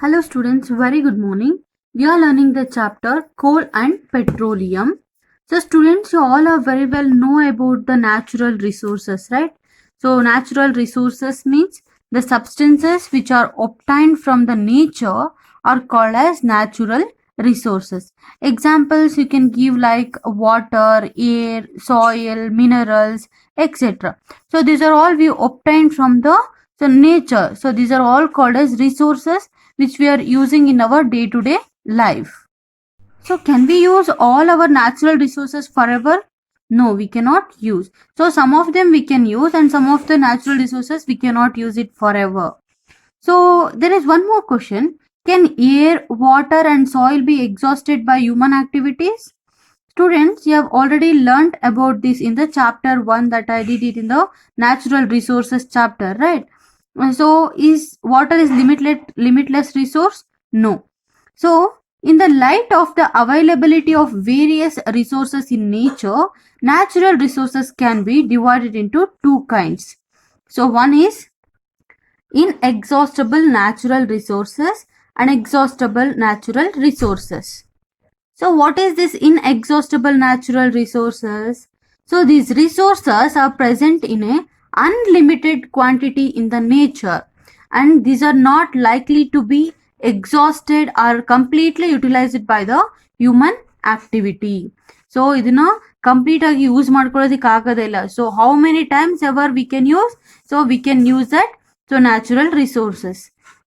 Hello students, very good morning. We are learning the chapter coal and petroleum. So students, you all are very well know about the natural resources, right? So natural resources means the substances which are obtained from the nature are called as natural resources. Examples you can give like water, air, soil, minerals, etc. So these are all we obtained from the nature. So these are all called as resources which we are using in our day-to-day life. So can we use all our natural resources forever? No, we cannot use. So some of them we can use and some of the natural resources we cannot use it forever. So there is one more question. Can air, water and soil be exhausted by human activities? Students, you have already learnt about this in the chapter 1 that I did it in the natural resources chapter, right? So is water is limitless resource? No. So in the light of the availability of various resources in nature, natural resources can be divided into two kinds. So one is inexhaustible natural resources and exhaustible natural resources. So what is this inexhaustible natural resources? So these resources are present in a unlimited quantity in the nature and these are not likely to be exhausted or completely utilized by the human activity. So ಇದನ್ನ complete ಆಗಿ use ಮಾಡ್ಕೊಳ್ಳೋದಕ್ಕೆ ಆಗೋದೇ ಇಲ್ಲ. So how many times ever we can use? So we can use that. So natural resources.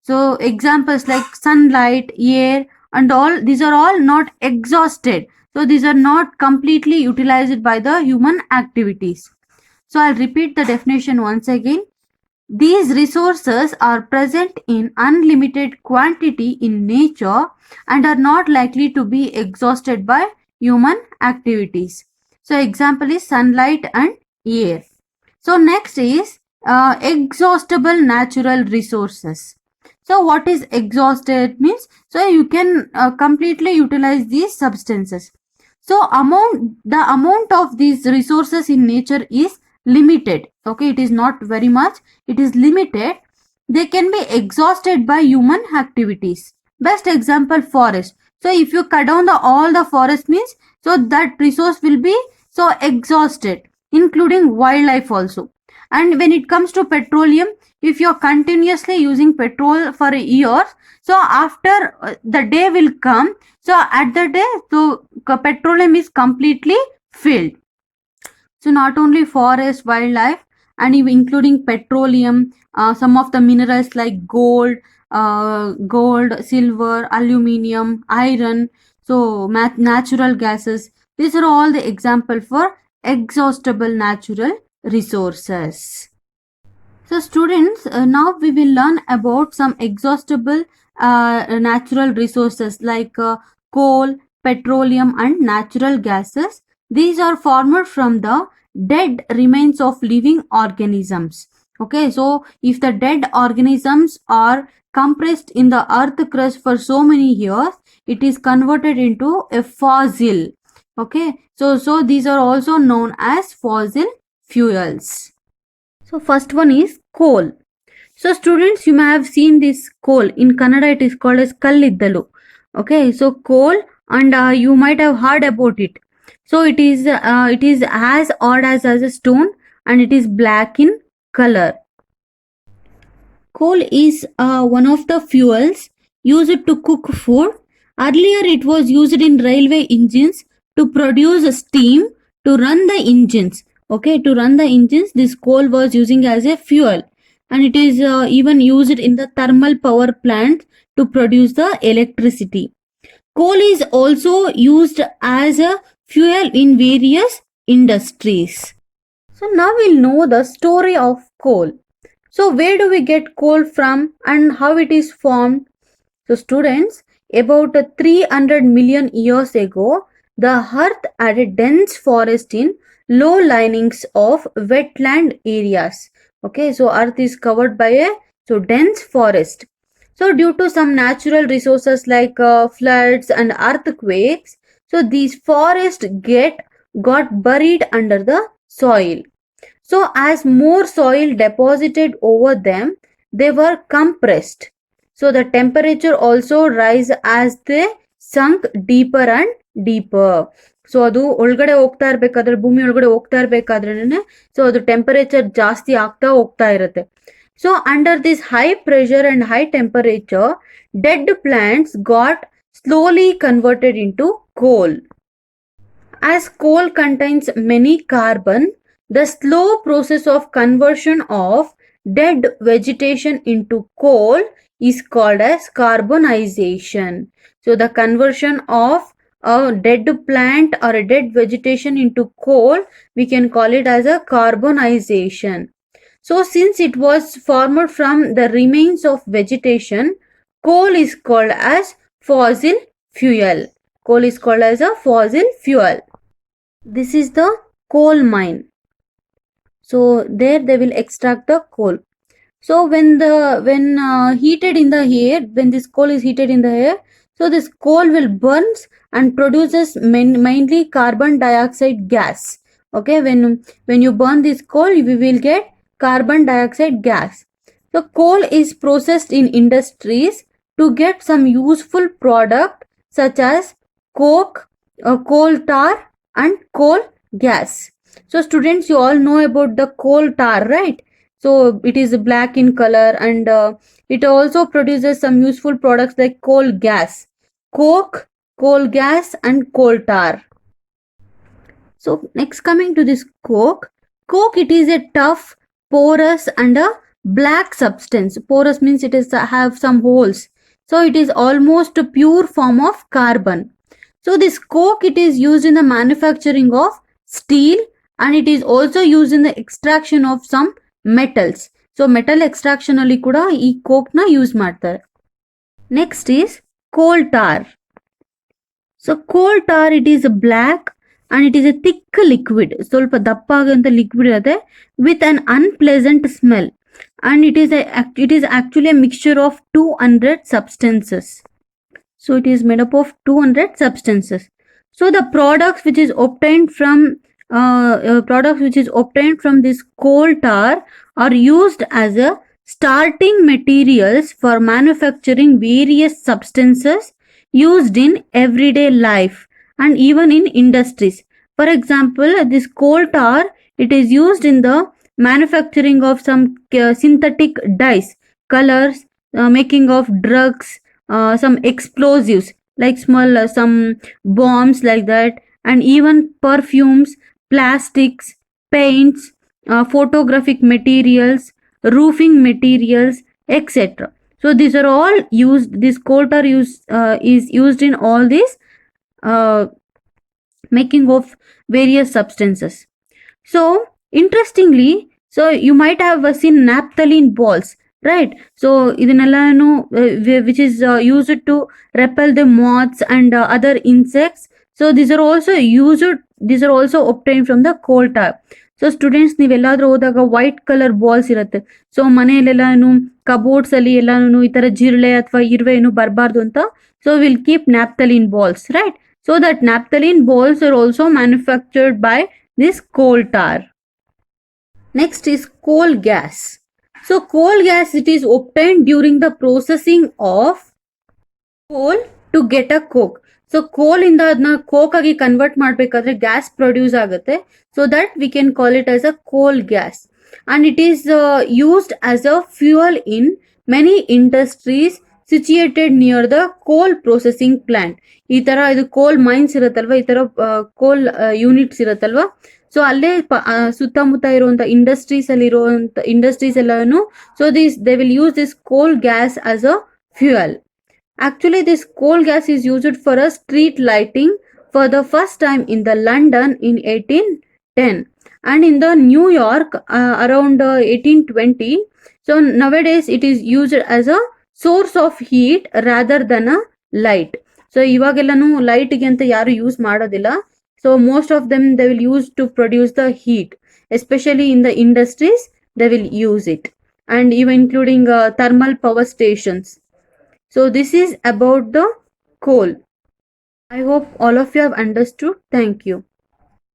So examples like sunlight, air, and all these are all not exhausted, so these are not completely utilized by the human activities. So I'll repeat the definition once again. These resources are present in unlimited quantity in nature and are not likely to be exhausted by human activities. So example is sunlight and air. So next is exhaustible natural resources. So what is exhausted means? So you can completely utilize these substances. So the amount of these resources in nature is limited. Okay, it is not very much. It is limited. They can be exhausted by human activities. Best example, forest. So if you cut down all the forest means, so that resource will be so exhausted, including wildlife also. And when it comes to petroleum, if you're continuously using petrol for a year, so after the day will come, so at the day so petroleum is completely filled. So not only forest, wildlife, and even including petroleum, some of the minerals like gold, silver, aluminium, iron, so natural gases, these are all the example for exhaustible natural resources. So students, now we will learn about some exhaustible natural resources like coal, petroleum and natural gases. These are formed from the dead remains of living organisms. Okay, so if the dead organisms are compressed in the earth crust for so many years, it is converted into a fossil. Okay, so these are also known as fossil fuels. So first one is coal. So students, you may have seen this coal. In Kannada it is called as kalliddalu. Okay, so coal, and you might have heard about it. So it is as odd as a stone and it is black in color. Coal is one of the fuels used to cook food. Earlier it was used in railway engines to produce steam to run the engines. Okay, to run the engines, this coal was using as a fuel, and it is even used in the thermal power plant to produce the electricity. Coal is also used as a fuel in various industries. So now we'll know the story of coal. So where do we get coal from and how it is formed? So students, about 300 million years ago, the earth had a dense forest in low linings of wetland areas. Okay, so earth is covered by a dense forest. So due to some natural resources like floods and earthquakes, so these forests got buried under the soil. So as more soil deposited over them, they were compressed. So the temperature also rise as they sunk deeper and deeper. So ಅದು ಒಳಗಡೆ ಹೋಗ್ತಾ ಇರ್ಬೇಕಾದ್ರೆ, ಭೂಮಿ ಒಳಗಡೆ ಹೋಗ್ತಾ ಇರ್ಬೇಕಾದ್ರೇನೆ so ಅದು temperature ಜಾಸ್ತಿ ಆಗ್ತಾ ಹೋಗ್ತಾ ಇರುತ್ತೆ. So under this high pressure and high temperature, dead plants got slowly converted into coal. As coal contains many carbon, the slow process of conversion of dead vegetation into coal is called as carbonization. So the conversion of a dead plant or a dead vegetation into coal, we can call it as a carbonization. So since it was formed from the remains of vegetation, coal is called as fossil fuel. Coal is called as a fossil fuel. This is the coal mine. So there they will extract the coal. So when heated in the air, when this coal is heated in the air, so this coal will burns and produces mainly carbon dioxide gas. Okay, when you burn this coal, we will get carbon dioxide gas. So coal is processed in industries to get some useful product such as coke, coal tar and coal gas. So students, you all know about the coal tar, right? So it is black in color, and it also produces some useful products like coal gas, coke, coal gas and coal tar. So next, coming to this coke. Coke, it is a tough, porous and a black substance. Porous means it is have some holes. So it is almost a pure form of carbon. So this coke, it is used in the manufacturing of steel, and it is also used in the extraction of some metals. So metal extraction alli kuda ee coke na use ಮಾಡ್ತಾರೆ. Next is coal tar. So coal tar, it is black and it is a thick liquid. ಸ್ವಲ್ಪ ದಪ್ಪ ಆಗಂತ liquid ಇರುತ್ತೆ with an unpleasant smell, and it is actually a mixture of 200 substances. So it is made up of 200 substances. So the products which is obtained from this coal tar are used as a starting materials for manufacturing various substances used in everyday life and even in industries. For example, this coal tar, it is used in the manufacturing of some synthetic dyes, colors, making of drugs, some explosives like some bombs like that, and even perfumes, plastics, paints, photographic materials, roofing materials, etc. So these are all used. This coal tar is used in all these making of various substances. So interestingly, so you might have seen naphthalene balls, right? So idinellanu which is used to repel the moths and other insects. So these are also obtained from the coal tar. So students, ನೀವೆಲ್ಲಾದ್ರೂ ಹೋದಾಗ white colour balls ಇರುತ್ತೆ. So ಮನೆಯಲ್ಲೆಲ್ಲಾನು cupboards ಅಲ್ಲಿ ಎಲ್ಲಾನು ಈ ತರ ಜಿರಳೆ ಅಥವಾ ಇರುವೆ ಏನು ಬರಬಾರ್ದು ಅಂತ, so will keep naphthalene balls, right? So that naphthalene balls are also manufactured by this coal tar. Next is coal gas. So coal gas, it is obtained during the processing of coal to get a coke. So coal ಇಂದ ಅದನ್ನ coke ಆಗಿ convert ಮಾಡಬೇಕಾದ್ರೆ gas produce ಆಗುತ್ತೆ. So that we can call it as a coal gas, and it is used as a fuel in many industries situated near the coal processing plant. ಈ ತರ ಇದು ಕೋಲ್ mains ಇರುತ್ತಲ್ವಾ, ಈ ತರ ಕೋಲ್ ಯೂನಿಟ್ಸ್ ಇರುತ್ತಲ್ವಾ, ಸೊ ಅಲ್ಲೇ ಸುತ್ತಮುತ್ತ ಇರುವಂತ ಇಂಡಸ್ಟ್ರೀಸ್ ಅಲ್ಲಿ ಇರುವಂತ ಇಂಡಸ್ಟ್ರೀಸ್ ಎಲ್ಲಾನು, so they will use this coal gas as a fuel. Actually, this coal gas is used for a street lighting for the first time in the London in 1810 and in the New York around 1820. So nowadays it is used as a source of heat rather than a light. So ಇವಾಗೆಲ್ಲನು light ಗೆ ಅಂತ ಯಾರು use ಮಾಡೋದಿಲ್ಲ. So most of them they will use to produce the heat, especially in the industries they will use it, and even including thermal power stations. So this is about the coal. I hope all of you have understood. Thank you.